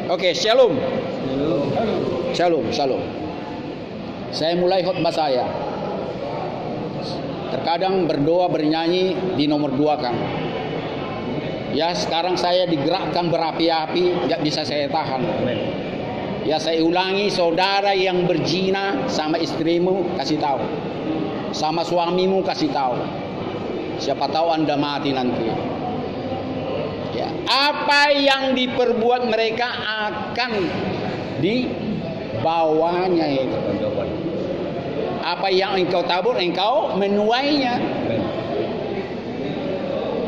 Oke, shalom. Shalom, shalom. Saya mulai khotbah saya. Terkadang berdoa bernyanyi di nomor 2 kan. Ya sekarang saya digerakkan berapi-api, nggak bisa saya tahan. Ya saya ulangi, saudara yang berzina sama istrimu kasih tahu, sama suamimu kasih tahu. Siapa tahu Anda mati nanti. Ya, apa yang diperbuat mereka akan dibawanya itu. Apa yang engkau tabur, engkau menuainya.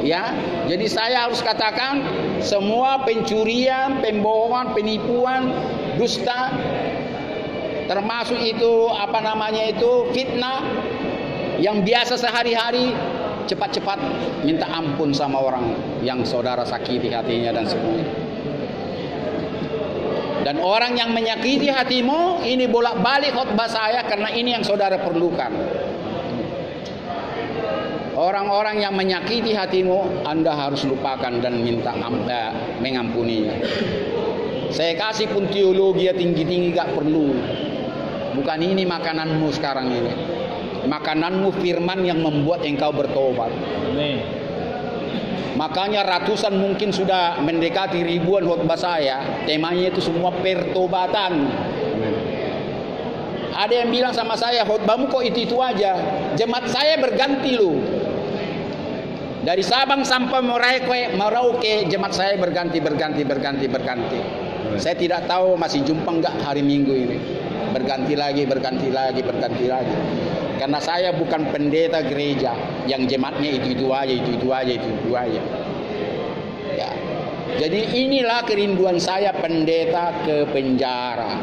Ya, jadi saya harus katakan semua pencurian, pembohongan, penipuan, dusta, termasuk itu fitnah yang biasa sehari-hari, cepat-cepat minta ampun sama orang yang saudara sakiti hatinya dan semuanya. Dan orang yang menyakiti hatimu, ini bolak-balik khotbah saya karena ini yang saudara perlukan. Orang-orang yang menyakiti hatimu, Anda harus lupakan dan minta mengampuninya. Saya kasih pun teologi tinggi-tinggi gak perlu. Bukan ini makananmu sekarang ini. Makananmu firman yang membuat engkau bertobat. Amin. Makanya ratusan mungkin sudah mendekati ribuan khotbah saya, temanya itu semua pertobatan. Amin. Ada yang bilang sama saya, khotbahmu kok itu aja. Jemaat saya berganti loh. Dari Sabang sampai Merauke, jemaat saya berganti. Saya tidak tahu masih jumpa enggak hari Minggu ini. Berganti lagi. Karena saya bukan pendeta gereja yang jemaatnya itu aja. Ya. Jadi inilah kerinduan saya, pendeta ke penjara,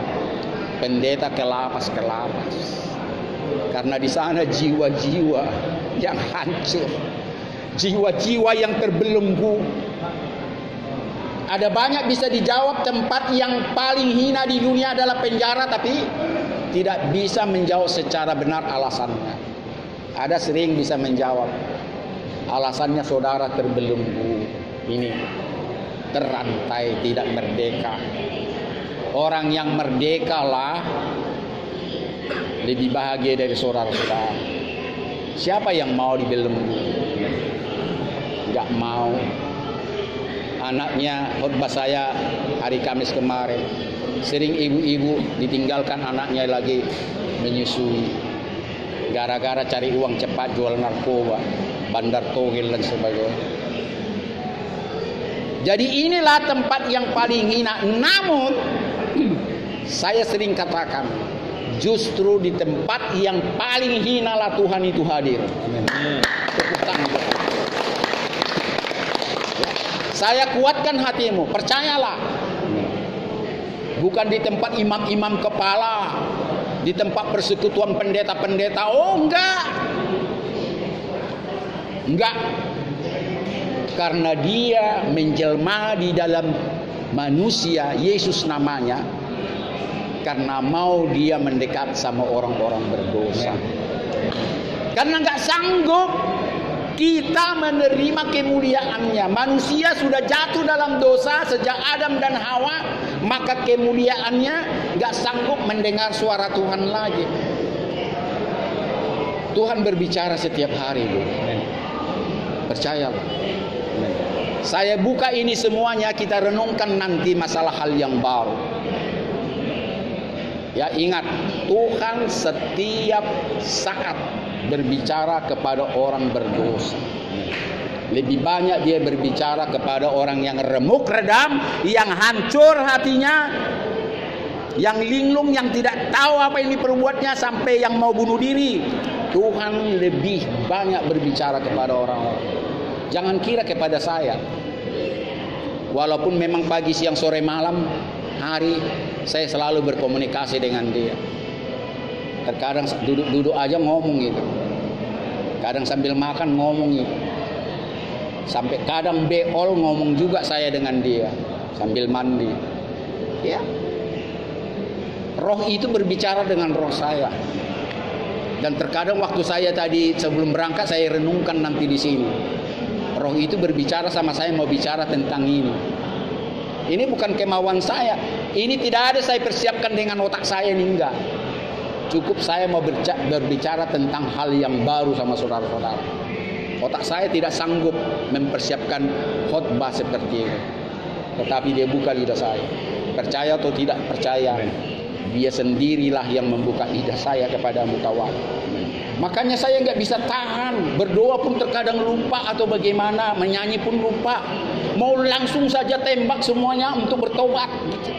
pendeta ke lapas. Karena di sana jiwa-jiwa yang hancur, jiwa-jiwa yang terbelenggu. Ada banyak bisa dijawab, tempat yang paling hina di dunia adalah penjara, tapi tidak bisa menjawab secara benar alasannya. Ada sering bisa menjawab. Alasannya saudara terbelenggu, ini terantai, tidak merdeka. Orang yang merdeka lah lebih bahagia dari saudara-saudara. Siapa yang mau dibelenggu? Enggak mau. Anaknya khotbah saya hari Kamis kemarin, sering ibu-ibu ditinggalkan anaknya lagi menyusui gara-gara cari uang cepat, jual narkoba, bandar togel dan sebagainya. Jadi inilah tempat yang paling hina. Namun saya sering katakan, justru di tempat yang paling hina lah Tuhan itu hadir. Amin. Tepuk tangan. Saya kuatkan hatimu, percayalah. Bukan di tempat imam-imam kepala, di tempat persekutuan pendeta-pendeta. Oh enggak. Karena dia menjelma di dalam manusia, Yesus namanya, karena mau dia mendekat sama orang-orang berdosa. Karena enggak sanggup kita menerima kemuliaannya. Manusia sudah jatuh dalam dosa sejak Adam dan Hawa, maka kemuliaannya gak sanggup mendengar suara Tuhan lagi. Tuhan berbicara setiap hari, Bu. Percayalah. Saya buka ini semuanya, kita renungkan nanti masalah hal yang baru. Ya ingat, Tuhan setiap saat berbicara kepada orang berdosa. Lebih banyak dia berbicara kepada orang yang remuk redam, yang hancur hatinya, yang linglung, yang tidak tahu apa yang diperbuatnya, sampai yang mau bunuh diri. Tuhan lebih banyak berbicara kepada orang-orang. Jangan kira kepada saya. Walaupun memang pagi, siang, sore, malam, hari, saya selalu berkomunikasi dengan dia. Terkadang duduk-duduk aja ngomong gitu. Kadang sambil makan ngomong gitu. Sampai kadang beol ngomong juga saya dengan dia sambil mandi. Ya. Roh itu berbicara dengan roh saya. Dan terkadang waktu saya tadi sebelum berangkat saya renungkan nanti di sini. Roh itu berbicara sama saya, mau bicara tentang ini. Ini bukan kemauan saya. Ini tidak ada saya persiapkan dengan otak saya ini, enggak. Cukup saya mau berbicara tentang hal yang baru sama saudara-saudara. Otak saya tidak sanggup mempersiapkan khotbah seperti ini. Tetapi dia buka lidah saya. Percaya atau tidak percaya, dia sendirilah yang membuka lidah saya kepada mutawal. Makanya saya nggak bisa tahan. Berdoa pun terkadang lupa atau bagaimana, menyanyi pun lupa. Mau langsung saja tembak semuanya untuk bertobat. Gitu.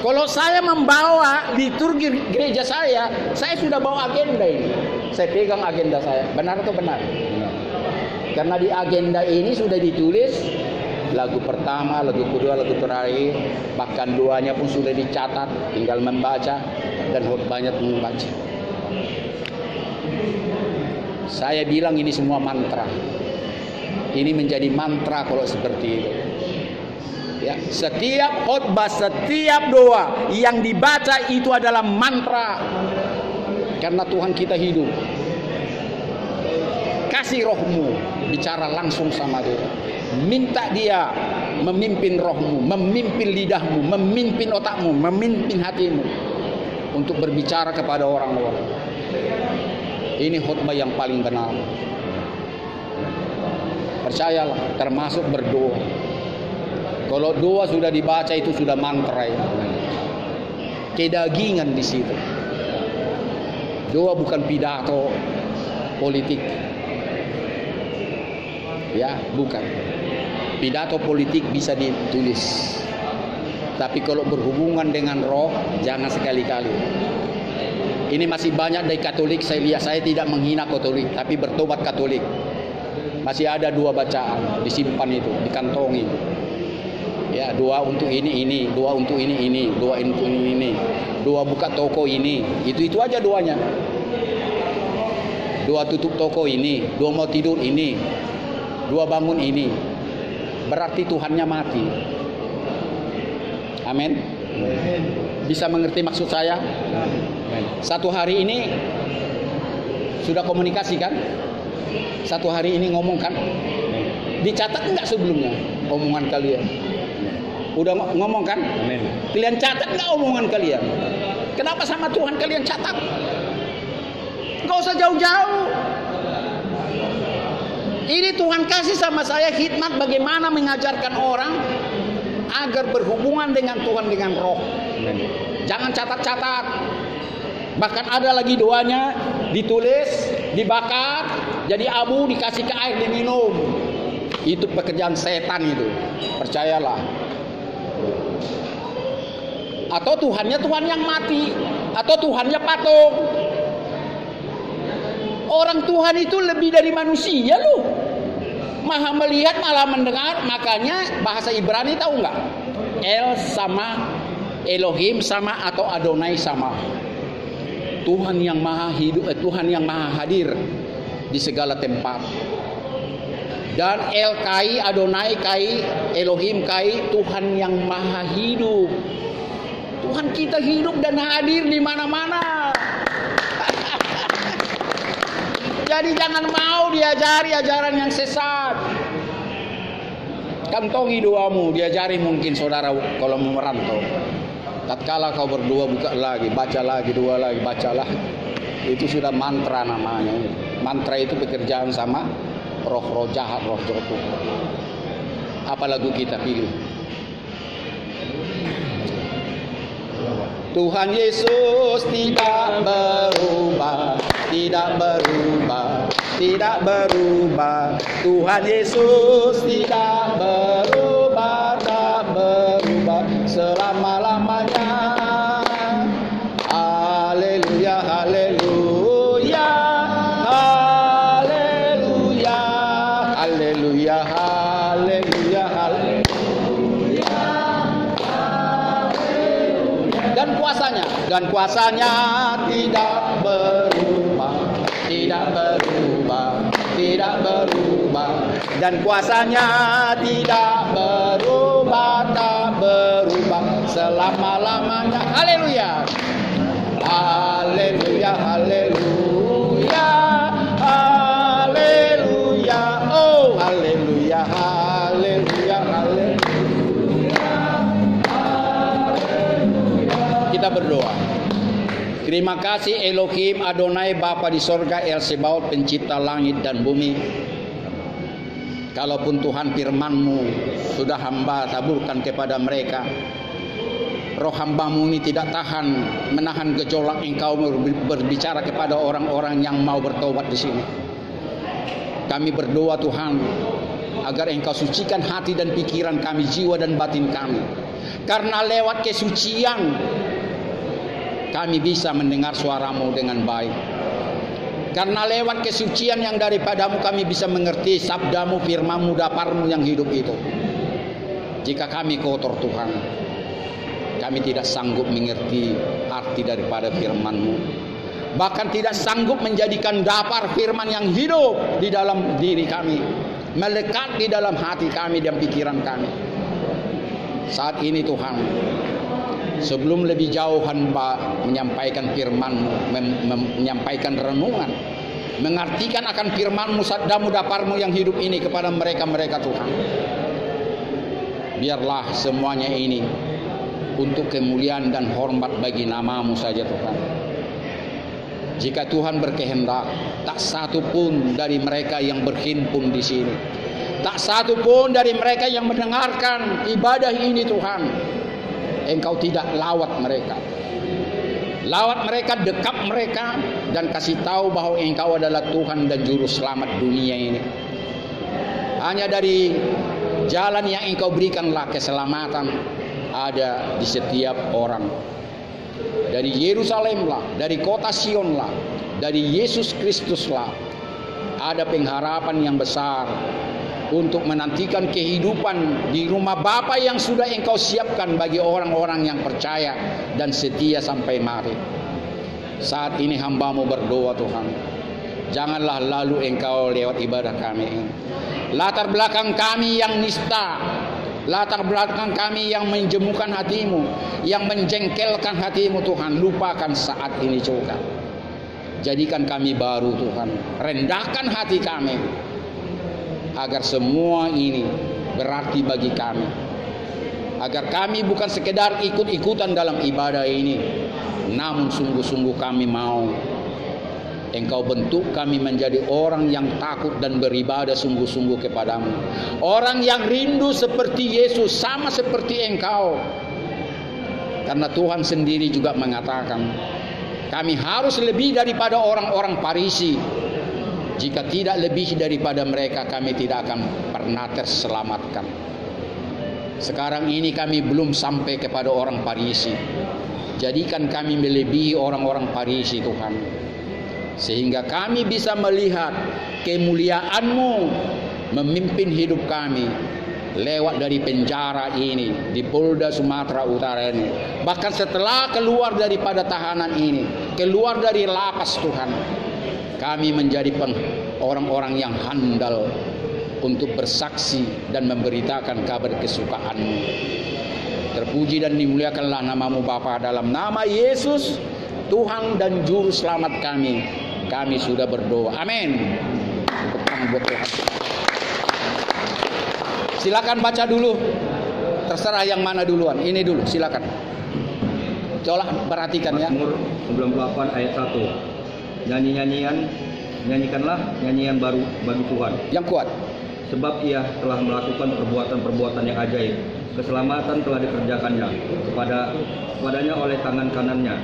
Kalau saya membawa liturgi gereja saya sudah bawa agenda ini. Saya pegang agenda saya. Benar atau benar? Karena di agenda ini sudah ditulis lagu pertama, lagu kedua, lagu terakhir, bahkan doanya pun sudah dicatat, tinggal membaca dan khotbahnya membaca. Saya bilang ini semua mantra. Ini menjadi mantra kalau seperti itu. Ya, setiap khotbah, setiap doa yang dibaca itu adalah mantra. Karena Tuhan kita hidup. Kasih rohmu, bicara langsung sama dia. Minta dia memimpin rohmu, memimpin lidahmu, memimpin otakmu, memimpin hatimu untuk berbicara kepada orang-orang. Ini khotbah yang paling benar. Percayalah, termasuk berdoa. Kalau doa sudah dibaca itu sudah mantra ya. Kedagingan di situ. Doa bukan pidato politik. Ya, bukan. Pidato politik bisa ditulis. Tapi kalau berhubungan dengan roh, jangan sekali-kali. Ini masih banyak dari Katolik, saya lihat, saya tidak menghina Katolik, tapi bertobat Katolik. Masih ada 2 bacaan, disimpan itu, dikantongi. Ya, doa untuk ini, doa untuk ini, doa untuk ini, doa buka toko ini. Itu aja doanya. Doa tutup toko ini, doa mau tidur ini, doa bangun ini. Berarti Tuhannya mati. Amin. Bisa mengerti maksud saya? Satu hari ini sudah komunikasi kan? Satu hari ini ngomong kan? Dicatat enggak sebelumnya omongan kalian? Udah ngomong kan? Kalian catat enggak omongan kalian? Kenapa sama Tuhan kalian catat? Enggak usah jauh-jauh. Ini Tuhan kasih sama saya hikmat bagaimana mengajarkan orang agar berhubungan dengan Tuhan dengan roh. Jangan catat-catat. Bahkan ada lagi doanya ditulis, dibakar, jadi abu, dikasih ke air diminum. Itu pekerjaan setan itu. Percayalah. Atau Tuhannya Tuhan yang mati, atau Tuhannya patung. Orang Tuhan itu lebih dari manusia loh. Maha melihat, malah mendengar. Makanya bahasa Ibrani tahu nggak? El sama Elohim sama atau Adonai sama. Tuhan yang maha hidup, Tuhan yang maha hadir di segala tempat. Dan El Kai, Adonai Kai, Elohim Kai, Tuhan yang maha hidup. Tuhan kita hidup dan hadir di mana-mana. Jadi jangan mau diajari ajaran yang sesat. Kantongi doamu, diajari mungkin saudara kalau mau merantau. Tatkala kau berdoa, buka lagi, baca lagi, doa lagi, baca lagi. Itu sudah mantra namanya. Mantra itu pekerjaan sama roh-roh jahat, roh jatuh. Apa lagu kita pilih? Tuhan Yesus tidak berubah, tidak berubah, tidak berubah. Tuhan Yesus tidak berubah, tak berubah selama-lamanya. Haleluya, haleluya, haleluya, haleluya, haleluya, haleluya. Dan kuasanya tidak berubah, tidak berubah, tidak berubah. Dan kuasanya tidak berubah, tak berubah selama-lamanya. Haleluya, haleluya, haleluya, haleluya. Oh, haleluya, haleluya, haleluya. kita berdoa. Terima kasih Elohim Adonai Bapa di sorga, El Sebaot pencipta langit dan bumi. Kalaupun Tuhan firman-Mu sudah hamba taburkan kepada mereka, roh hamba-Mu ini tidak tahan menahan gejolak Engkau berbicara kepada orang-orang yang mau bertobat di sini. Kami berdoa Tuhan, agar Engkau sucikan hati dan pikiran kami, jiwa dan batin kami. Karena lewat kesucian kami bisa mendengar suara-Mu dengan baik. Karena lewat kesucian yang daripada-Mu kami bisa mengerti sabda-Mu, firman-Mu, dapar-Mu yang hidup itu. Jika kami kotor Tuhan, kami tidak sanggup mengerti arti daripada firman-Mu. Bahkan tidak sanggup menjadikan dapar firman yang hidup di dalam diri kami, melekat di dalam hati kami dan pikiran kami. Saat ini Tuhan, sebelum lebih jauh hamba menyampaikan firman-Mu, menyampaikan renungan, mengartikan akan firman-Mu, sabda-Mu, dapar-Mu yang hidup ini kepada mereka-mereka Tuhan. Biarlah semuanya ini untuk kemuliaan dan hormat bagi nama-Mu saja Tuhan. Jika Tuhan berkehendak, tak satu pun dari mereka yang berhimpun di sini, tak satu pun dari mereka yang mendengarkan ibadah ini Tuhan, Engkau tidak lawat mereka. Lawat mereka, dekap mereka, dan kasih tahu bahwa Engkau adalah Tuhan dan Juru Selamat dunia ini. Hanya dari jalan yang Engkau berikanlah keselamatan ada di setiap orang. Dari Yerusalem lah, dari kota Sion lah, dari Yesus Kristus lah, ada pengharapan yang besar untuk menantikan kehidupan di rumah Bapa yang sudah Engkau siapkan bagi orang-orang yang percaya dan setia sampai mari. Saat ini hamba-Mu berdoa Tuhan, janganlah lalu Engkau lewat ibadah kami ini. Latar belakang kami yang nista, latar belakang kami yang menjemukan hati-Mu, yang menjengkelkan hati-Mu Tuhan, lupakan saat ini juga. Jadikan kami baru Tuhan, rendahkan hati kami, agar semua ini berarti bagi kami. Agar kami bukan sekedar ikut-ikutan dalam ibadah ini, namun sungguh-sungguh kami mau Engkau bentuk kami menjadi orang yang takut dan beribadah sungguh-sungguh kepadamu. Orang yang rindu seperti Yesus, sama seperti Engkau. Karena Tuhan sendiri juga mengatakan, kami harus lebih daripada orang-orang Farisi. Jika tidak lebih daripada mereka, kami tidak akan pernah terselamatkan. Sekarang ini kami belum sampai kepada orang Farisi. Jadikan kami melebihi orang-orang Farisi Tuhan, sehingga kami bisa melihat kemuliaan-Mu memimpin hidup kami lewat dari penjara ini di Polda Sumatera Utara ini. Bahkan setelah keluar daripada tahanan ini, keluar dari lapas Tuhan, kami menjadi orang-orang yang handal untuk bersaksi dan memberitakan kabar kesukaan-Mu. Terpuji dan dimuliakanlah nama-Mu Bapa, dalam nama Yesus Tuhan dan Juru Selamat kami sudah berdoa. Amin. Tepuk tangan buat Tuhan. Silakan baca dulu. Terserah yang mana duluan. Ini dulu, silakan. Coba perhatikan ya. Mazmur 98 ayat 1. Nyanyikanlah nyanyian baru bagi Tuhan. Yang kuat. Sebab Ia telah melakukan perbuatan-perbuatan yang ajaib. Keselamatan telah dikerjakannya kepadanya oleh tangan kanannya,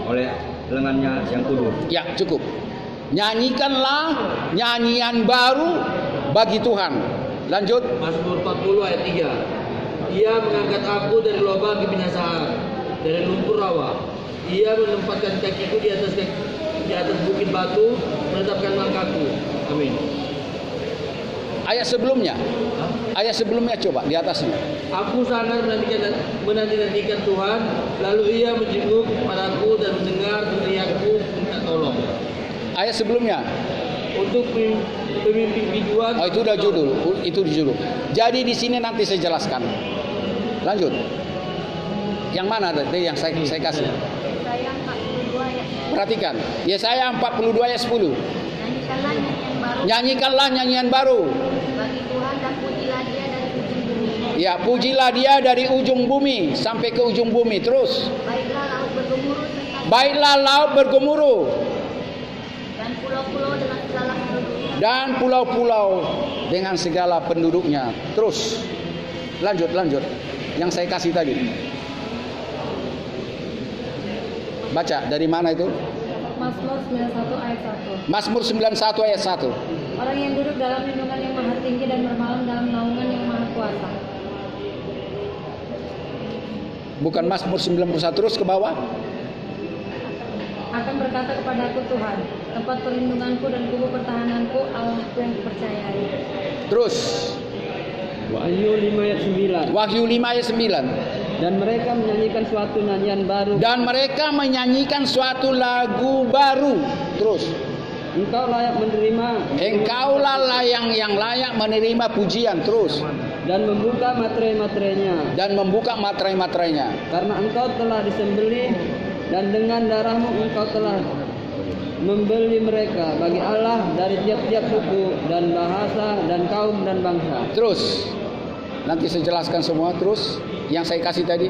oleh lengannya yang kudus. Ya, cukup. Nyanyikanlah nyanyian baru bagi Tuhan. Lanjut. Mazmur 40 ayat 3. Ia mengangkat aku dari lubang kebinasaan, dari lumpur rawa. Ia menempatkan kakiku di atas bukit batu, menetapkan langkahku. Amin. Ayat sebelumnya. Ayat sebelumnya coba di atasnya. Aku sangat menanti-nantikan Tuhan, lalu Ia menjenguk padaku dan mendengar teriakku minta tolong. Ayat sebelumnya. Untuk pemimpin biduan. Oh, itu udah judul. Itu judul. Jadi di sini nanti saya jelaskan. Lanjut. Yang mana tadi yang saya kasih? Yesaya 42 ayat 10. Perhatikan. Yesaya 42 ayat 10. Nyanyikanlah nyanyian baru. Nyanyikanlah nyanyian baru Bagi Tuhan dan pujilah Dia dari ujung bumi. Ya, pujilah Dia dari ujung bumi sampai ke ujung bumi. Terus. Baiklah laut bergumul Baiklah laut bergemuruh dan pulau-pulau dengan segala penduduknya. dan pulau-pulau dengan segala penduduknya. Terus lanjut. Yang saya kasih tadi. Baca dari mana itu? Mazmur 91 ayat 1. Mazmur 91 ayat 1. Orang yang duduk dalam lindungan yang maha tinggi dan bermalam dalam naungan yang maha kuasa. Bukan Mazmur 91 terus ke bawah. Akan berkata kepadaku Tuhan, tempat perlindunganku dan kubu pertahananku, Allahku yang kupercayai. Terus Wahyu 5 ayat 9. Wahyu 5 ayat 9. Dan mereka menyanyikan suatu nyanyian baru. Dan mereka menyanyikan suatu lagu baru. Terus Engkau layak menerima engkaulah yang layak menerima pujian. Terus dan membuka materai-materainya. dan membuka materai-materainya. Karena engkau telah disembelih dan dengan darahmu engkau telah membeli mereka bagi Allah dari tiap-tiap suku dan bahasa dan kaum dan bangsa. Terus nanti saya jelaskan semua. Terus yang saya kasih tadi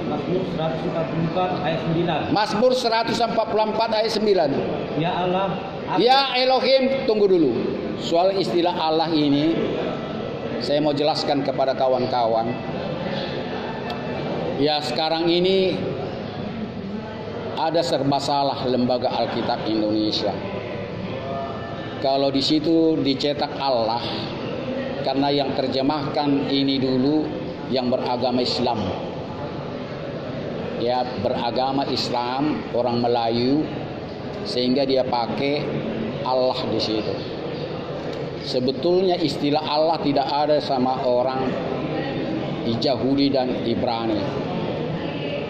Mazmur 144 ayat 9. Mazmur 144 ayat 9. Ya Allah, Ya Elohim, tunggu dulu. Soal istilah Allah ini saya mau jelaskan kepada kawan-kawan. Ya sekarang ini ada serba salah lembaga Alkitab Indonesia. Kalau di situ dicetak Allah, karena yang terjemahkan ini dulu yang beragama Islam. Ya beragama Islam, orang Melayu, sehingga dia pakai Allah di situ. Sebetulnya istilah Allah tidak ada sama orang Yahudi dan Ibrani.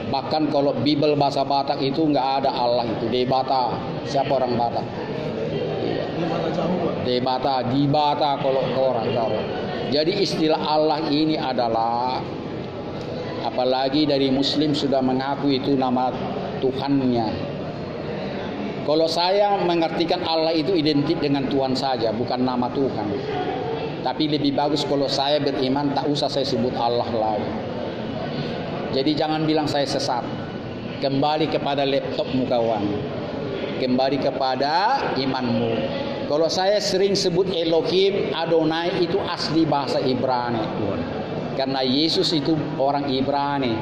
Bahkan kalau Bible bahasa Batak itu nggak ada Allah itu. Debata. Siapa orang Batak? Debata, dibata kalau orang tahu. Jadi istilah Allah ini adalah, apalagi dari Muslim sudah mengaku itu nama Tuhannya. Kalau saya mengartikan Allah itu identik dengan Tuhan saja, bukan nama Tuhan. Tapi lebih bagus kalau saya beriman tak usah saya sebut Allah lagi. Jadi jangan bilang saya sesat. Kembali kepada laptopmu kawan. Kembali kepada imanmu. Kalau saya sering sebut Elohim, Adonai itu asli bahasa Ibrani. Karena Yesus itu orang Ibrani.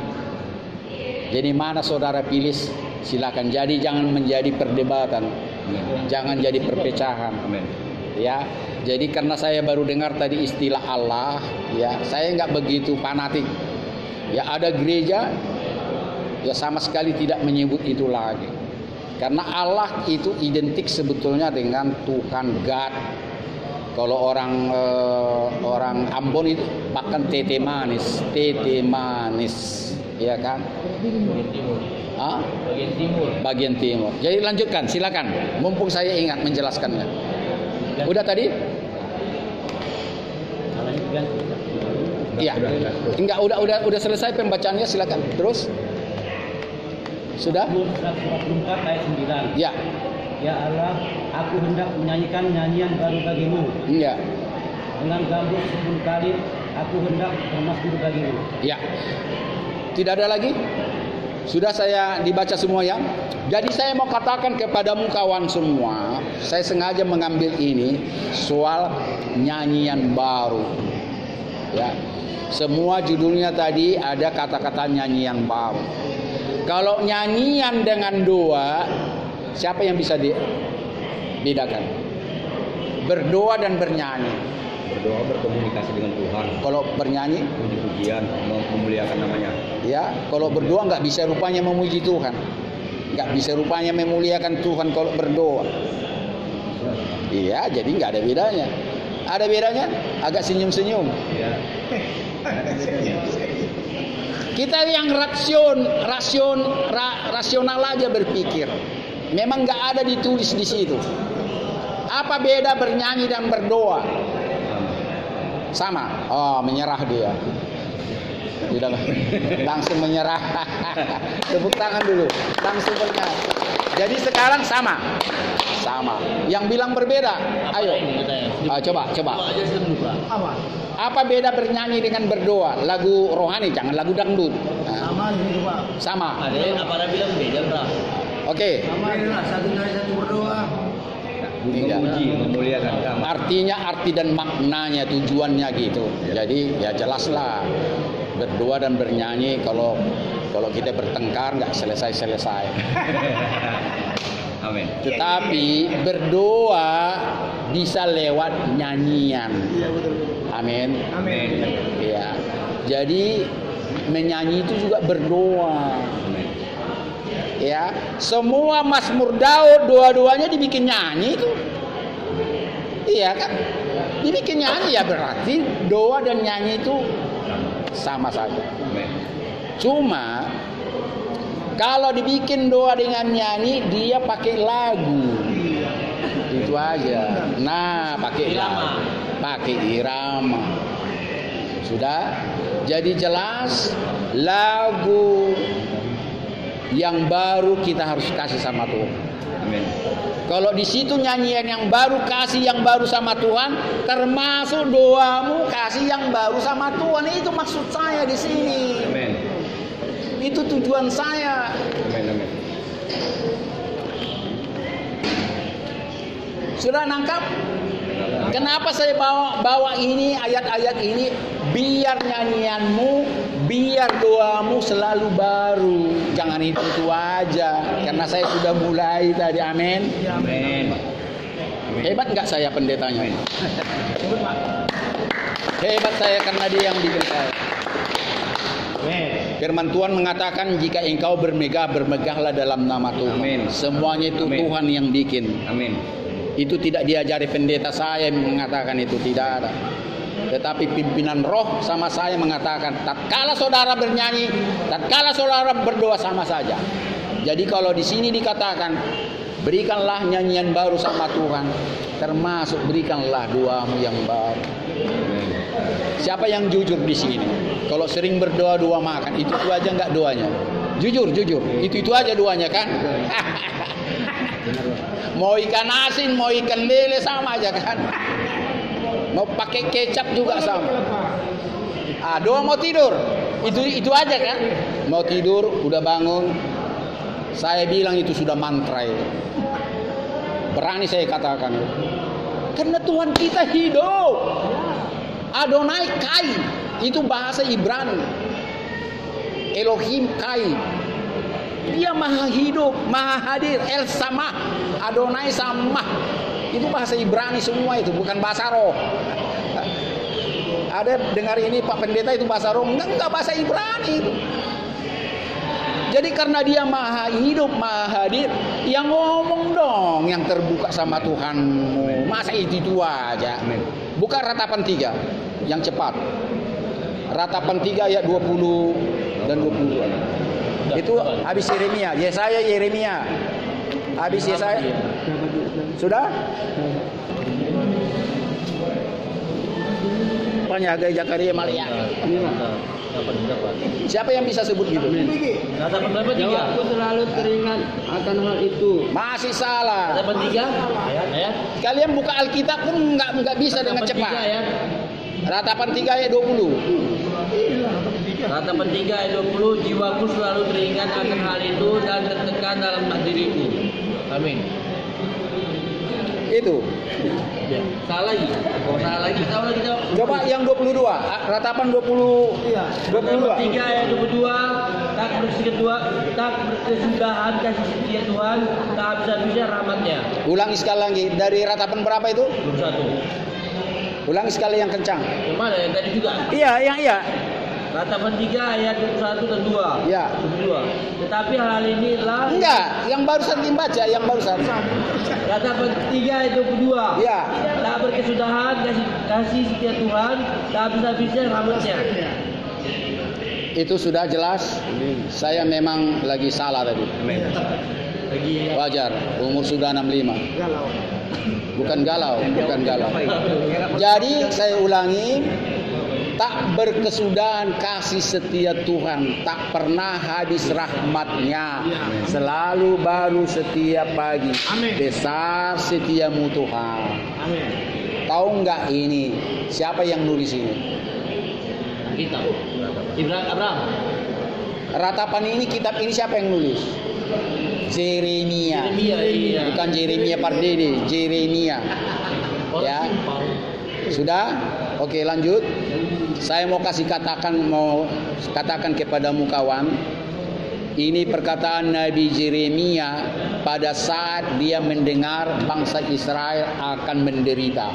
Jadi mana saudara pilih, silakan. Jadi jangan menjadi perdebatan. Jangan jadi perpecahan. Ya. Jadi karena saya baru dengar tadi istilah Allah, ya, saya nggak begitu fanatik. Ya ada gereja ya sama sekali tidak menyebut itu lagi. Karena Allah itu identik sebetulnya dengan Tuhan God. Kalau orang Ambon itu makan tete manis, ya kan? Bagian timur. Jadi lanjutkan, silakan. Mumpung saya ingat menjelaskannya. Udah tadi? Iya. Enggak, udah selesai pembacaannya, silakan. Terus? Sudah? 144 ayat 9. Ya. Ya Allah, aku hendak menyanyikan nyanyian baru bagimu. Iya. Dengan gambus 10 kali aku hendak bermasmur bagimu. Ya. Tidak ada lagi? Sudah saya dibaca semua ya. Jadi saya mau katakan kepadamu kawan semua, saya sengaja mengambil ini soal nyanyian baru. Ya. Semua judulnya tadi ada kata-kata nyanyian baru. Kalau nyanyian dengan doa, siapa yang bisa dibedakan? Berdoa dan bernyanyi. Berdoa berkomunikasi dengan Tuhan. Kalau bernyanyi, Puji-pujian, memuliakan namanya. ya. Kalau berdoa nggak bisa rupanya memuji Tuhan, nggak bisa rupanya memuliakan Tuhan kalau berdoa. Iya, jadi nggak ada bedanya. Ada bedanya? Agak senyum-senyum. Ya. Kita yang rasional aja berpikir. Memang nggak ada ditulis di situ. Apa beda bernyanyi dan berdoa? Sama. Oh, menyerah dia. Tidak, langsung menyerah. Tepuk tangan dulu. Langsung menyerah. Jadi sekarang sama. Yang bilang berbeda, ayo. Coba. Apa beda bernyanyi dengan berdoa? Lagu rohani, jangan lagu dangdut. Sama. Ada yang apa bilang beda, Bro? Oke. Satu dari satu berdoa. Memuji, memuliakan kamu. Artinya, arti dan maknanya, tujuannya gitu. Jadi ya jelaslah, berdoa dan bernyanyi. Kalau kita bertengkar nggak selesai. Amin. Tetapi berdoa bisa lewat nyanyian. Amin. Amin. Ya. Jadi menyanyi itu juga berdoa. Ya, semua Mazmur Daud dua-duanya dibikin nyanyi itu. Iya kan? Dibikin nyanyi, ya berarti doa dan nyanyi itu sama saja. Cuma kalau dibikin doa dengan nyanyi, dia pakai lagu. Itu aja. Nah, pakai lagu, pakai irama. Sudah? Jadi jelas lagu yang baru kita harus kasih sama Tuhan. Amin. Kalau di situ nyanyian yang baru, kasih yang baru sama Tuhan, termasuk doamu kasih yang baru sama Tuhan. Itu maksud saya di sini. Amin. Itu tujuan saya. Amin. Amin. Sudah nangkap? Kenapa saya bawa ini, ayat-ayat ini? Biar nyanyianmu, biar doamu selalu baru. Jangan itu aja. Karena saya sudah mulai tadi. Amin. Amin. Hebat nggak saya pendetanya? Hebat saya karena dia yang bikin saya. Firman Tuhan mengatakan, jika engkau bermegahlah dalam nama Tuhan. Amin. Semuanya itu Amin. Tuhan yang bikin. Amin. Itu tidak diajari pendeta saya mengatakan itu, tidak ada. Tetapi pimpinan roh sama saya mengatakan, tatkala saudara bernyanyi, tatkala saudara berdoa sama saja. Jadi kalau di sini dikatakan, berikanlah nyanyian baru sama Tuhan, termasuk berikanlah doamu yang baru. Siapa yang jujur di sini? Kalau sering berdoa doa makan, itu aja nggak doanya? Jujur, itu aja doanya kan? Mau ikan asin, mau ikan lele sama aja kan? Mau pakai kecap juga sama. Doa mau tidur, itu aja kan? Mau tidur, udah bangun. Saya bilang itu sudah mantra itu. Berani saya katakan. Karena Tuhan kita hidup. Adonai Kai, itu bahasa Ibrani. Elohim Kai. Dia maha hidup, maha hadir. El Samah, Adonai Samah. Itu bahasa Ibrani semua itu, bukan bahasa roh. Ada dengar ini Pak Pendeta itu bahasa roh? Enggak, bahasa Ibrani itu. Jadi karena dia maha hidup, maha hadir, yang ngomong dong yang terbuka sama Tuhanmu. Masa itu aja. Buka Ratapan 3 yang cepat. Ratapan 3 ayat 20 dan 22. Itu habis Yeremia. Habis Yesaya. Sudah? Penyagai Zakaria Malia. Siapa yang bisa sebut gitu? Ratapan berapa? 3. Jawabku selalu teringat akan hal itu. Masih salah. Ratapan 3 ayat. Kalian buka Alkitab pun nggak bisa dengan cepat. Ratapan 3 ayat 20. Ratapan 3 ayat 20, jiwaku selalu teringat akan hal itu dan tertekan dalam diriku. Amin. Itu. Ya. Salah lagi. Salah lagi. Tahu lagi jawab. Coba yang 22. Ratapan 20. Iya. 22. 3 ayat 22, tak berkesudahan kasih setia Tuhan, tak habis-habisnya rahmatnya. Ulangi sekali lagi. Dari ratapan berapa itu? 21. Ulangi sekali yang kencang. Yang mana yang tadi juga? Iya, yang iya. Ratapan 3 ayat 21 dan 2. Ya. 22. Tetapi hal inilah Enggak, yang barusan dibaca, yang barusan. Ratapan 3 ayat 22. Ya. Tak berkesudahan kasih setia Tuhan, tak habis-habisnya rahmatnya. Itu sudah jelas. Saya memang lagi salah tadi. Lagi Wajar, umur sudah 65. Bukan galau. Jadi saya ulangi, tak berkesudahan kasih setia Tuhan, tak pernah habis rahmatnya, selalu baru setiap pagi. Besar setiamu Tuhan. Tahu nggak ini? Siapa yang nulis ini? kita. Abraham. Ratapan ini, kitab ini siapa yang nulis? Jeremia. Iya. Bukan Jeremia Pardede, Jeremia. Orang Ya. simpang. Sudah? Oke, lanjut. Saya mau katakan kepadamu kawan, ini perkataan Nabi Jeremia pada saat dia mendengar bangsa Israel akan menderita.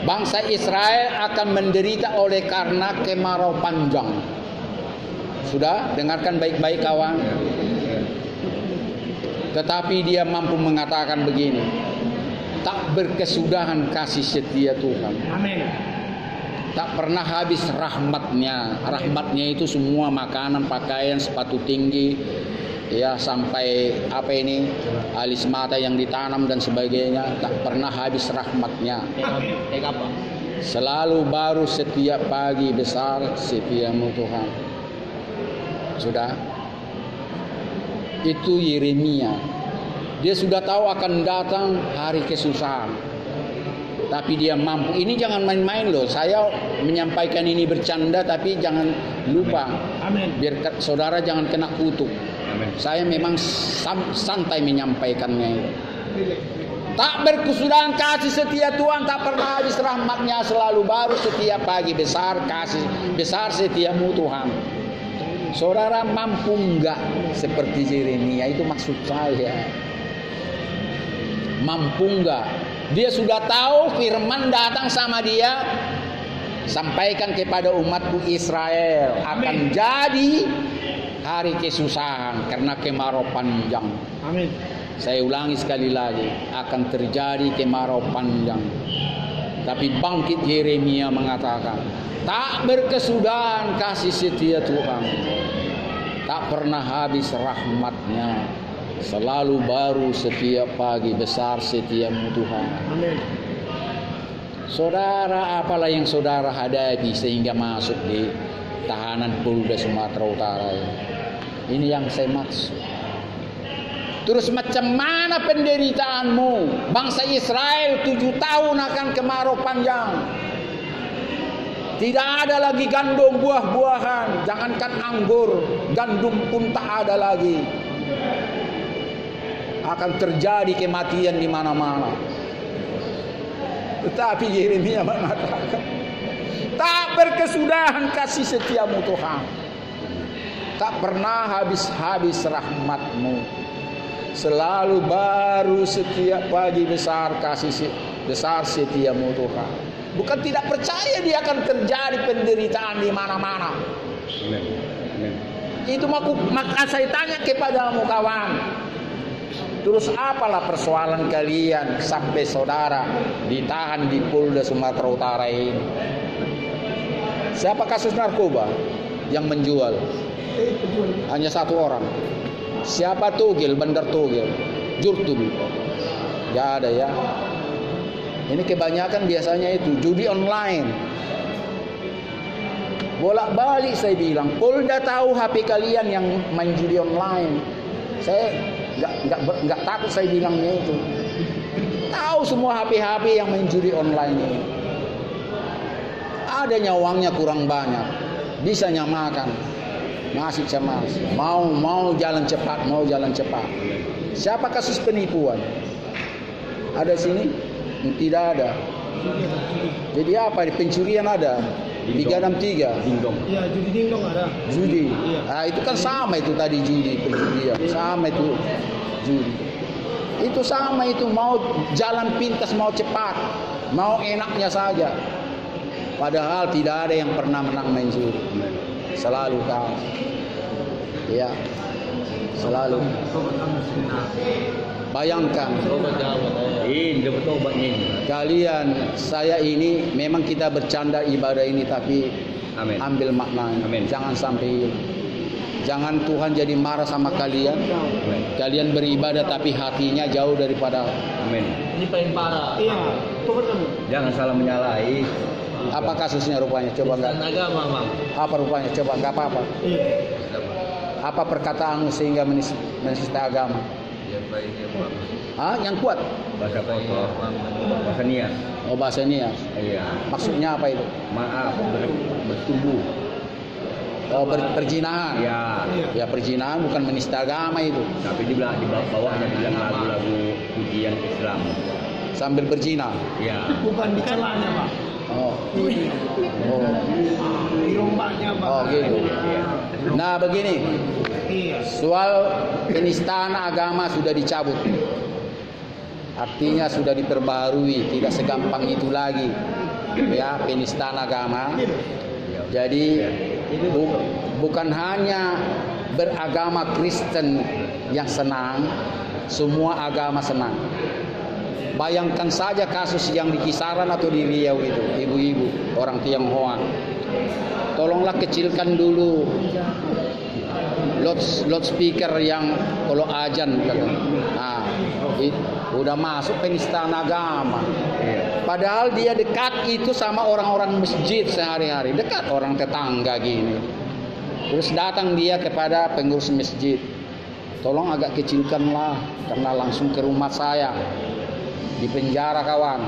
Bangsa Israel akan menderita oleh karena kemarau panjang. Sudah? Dengarkan baik-baik kawan. Tetapi dia mampu mengatakan begini, tak berkesudahan kasih setia Tuhan. Amin. Tak pernah habis rahmatnya. Rahmatnya itu semua makanan, pakaian, sepatu tinggi, ya sampai alis mata yang ditanam dan sebagainya. Tak pernah habis rahmatnya. Kayak apa? Selalu baru setiap pagi, besar setiamu Tuhan. Sudah? Itu Yeremia. Dia sudah tahu akan datang hari kesusahan. Tapi dia mampu. Ini jangan main-main loh. Saya menyampaikan ini bercanda, tapi jangan lupa. Amin. Biar saudara jangan kena kutuk. Amin. Saya memang santai menyampaikannya. Tak berkesudahan kasih setia Tuhan, tak pernah habis rahmatnya, selalu baru setiap pagi, besar setiamu Tuhan. Saudara mampu enggak seperti Yeremia? Itu maksud saya. Mampu enggak? Dia sudah tahu firman datang sama dia, sampaikan kepada umatku Israel akan jadi hari kesusahan karena kemarau panjang. Amin. Saya ulangi sekali lagi, akan terjadi kemarau panjang. Tapi bangkit Yeremia mengatakan, tak berkesudahan kasih setia Tuhan, tak pernah habis rahmatnya, selalu baru setiap pagi, besar setiamu Tuhan. Amin. Saudara, apalah yang saudara hadapi sehingga masuk di tahanan Polda Sumatera Utara ini? Ini yang saya maksud. Terus macam mana penderitaanmu? Bangsa Israel 7 tahun akan kemarau panjang. Tidak ada lagi gandum, buah-buahan. Jangankan anggur, gandum pun tak ada lagi. Akan terjadi kematian di mana-mana. Tetapi Yeremia mengatakan, tak berkesudahan kasih setiamu Tuhan, tak pernah habis-habis rahmatmu, selalu baru setiap pagi, besar setiamu Tuhan. Bukan tidak percaya dia akan terjadi penderitaan di mana-mana. Itu maka saya tanya kepadamu kawan, terus apalah persoalan kalian sampai saudara ditahan di Polda Sumatera Utara ini? Siapa kasus narkoba yang menjual? Hanya 1 orang. Siapa togel, bandar togel, jurtul? Gak ada ya. Ini kebanyakan biasanya itu judi online. Bolak-balik saya bilang, Polda tahu HP kalian yang main judi online. Saya nggak takut saya bilangnya itu. Tahu semua HP yang main judi online ini. Ada nyawangnya kurang banyak, bisa nyamakan, masih cemas, mau jalan cepat, Siapa kasus penipuan? Ada sini? Tidak ada. Jadi apa? Pencurian ada. 363. Dingdong. Iya, judi dingdong ada. Judi. Iya. Nah, itu kan sama itu tadi judi, penjudian. Sama itu judi. Itu sama itu, mau jalan pintas, mau cepat, mau enaknya saja. Padahal tidak ada yang pernah menang main judi. Selalu kalah. Ya. Selalu. Bayangkan. Ini dia bertobat nih. Kalian, saya ini memang kita bercanda ibadah ini, tapi Amin. ambil maknanya. Amin. Jangan sampai, jangan Tuhan jadi marah sama kalian. Amin. Kalian beribadah tapi hatinya jauh daripada. Amin. Ini paling parah. Iya, tobat kamu. Jangan salah menyalahi. Apa kasusnya rupanya? Coba Dan enggak? agama, Bang. Apa rupanya? Coba enggak apa-apa. Iya. Apa perkataanmu sehingga menista agama? Yang kuat. Bahasa kotor. Bahasa niat. Oh, bahasa ini ya. Iya. Maksudnya apa itu? Maaf bertumbuh. Oh, perzinahan. Ya. Ya, perzinahan bukan menista agama itu. Tapi di bawahnya bilang lagu-lagu pujian Islam. Sambil berzina. Ya. Bukan di celana, Pak. Oh. Ini. Oh. Di rombaknya, Pak. Oh, gitu. Nah, begini. Iya. Soal penistaan agama sudah dicabut. Artinya sudah diperbarui, tidak segampang itu lagi. Ya, penistaan agama. Jadi bukan hanya beragama Kristen yang senang, semua agama senang. Bayangkan saja kasus yang di Kisaran atau di Riau itu, ibu-ibu orang Tionghoa. Tolonglah kecilkan dulu loudspeaker yang kalau ajan kata. Nah, udah masuk penistaan agama. Padahal dia dekat itu sama orang-orang masjid sehari-hari, dekat orang tetangga gini. Terus datang dia kepada pengurus masjid, tolong agak kecilkanlah karena langsung ke rumah saya, di penjara kawan.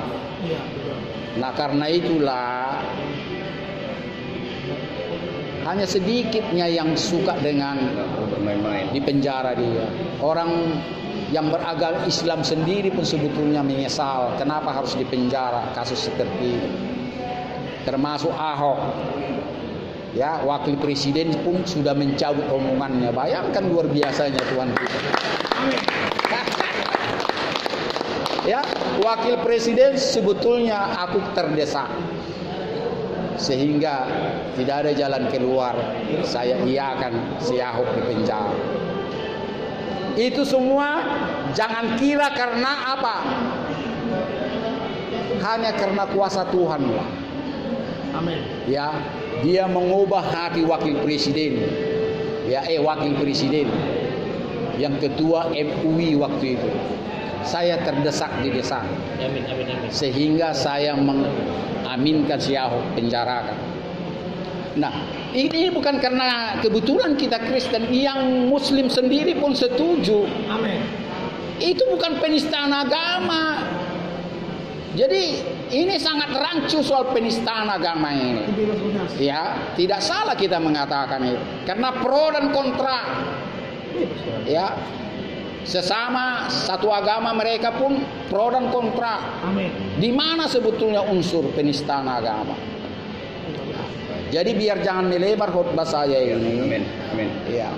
Nah karena itulah hanya sedikitnya yang suka dengan bermain-main di penjara dia. Orang yang beragama Islam sendiri pun sebetulnya menyesal kenapa harus dipenjara kasus seperti itu. Termasuk Ahok. Ya, wakil presiden pun sudah mencabut omongannya. Bayangkan luar biasanya Tuhan kita. Ya, wakil presiden sebetulnya aku terdesak. Sehingga tidak ada jalan keluar. Saya iakan si Ahok di penjara. Itu semua jangan kira karena apa? Hanya karena kuasa Tuhan lah. Amin. Ya, dia mengubah hati wakil presiden. Ya, wakil presiden yang ketua MUI waktu itu. Saya terdesak didesak. Amin. Sehingga saya mengaminkan si Ahok penjarakan. Nah, ini bukan karena kebetulan kita Kristen, yang Muslim sendiri pun setuju. Amin. Itu bukan penistaan agama. Jadi ini sangat rancu soal penistaan agama ini. Ya, tidak salah kita mengatakan itu. Karena pro dan kontra. Ya, sesama satu agama mereka pun pro dan kontra. Amin. Di mana sebetulnya unsur penistaan agama? Jadi biar jangan melebar khotbah saya ini. Amin. Ya.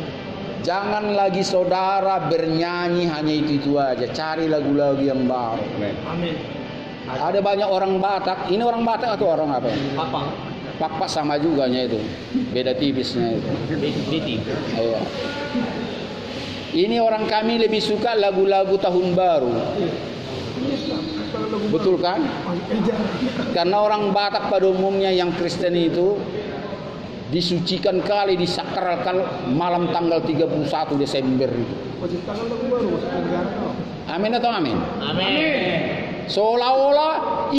Jangan lagi saudara bernyanyi hanya itu aja. Cari lagu-lagu yang baru. Amin. Ada banyak orang Batak. Ini orang Batak atau orang apa? Apa? Pak sama juga itu. Beda tipisnya itu. Iya. Ini orang kami lebih suka lagu-lagu tahun baru. Betul kan? Karena orang Batak pada umumnya yang Kristen itu disucikan kali, disakralkan malam tanggal 31 Desember itu. Amin atau amin? Amin. Seolah-olah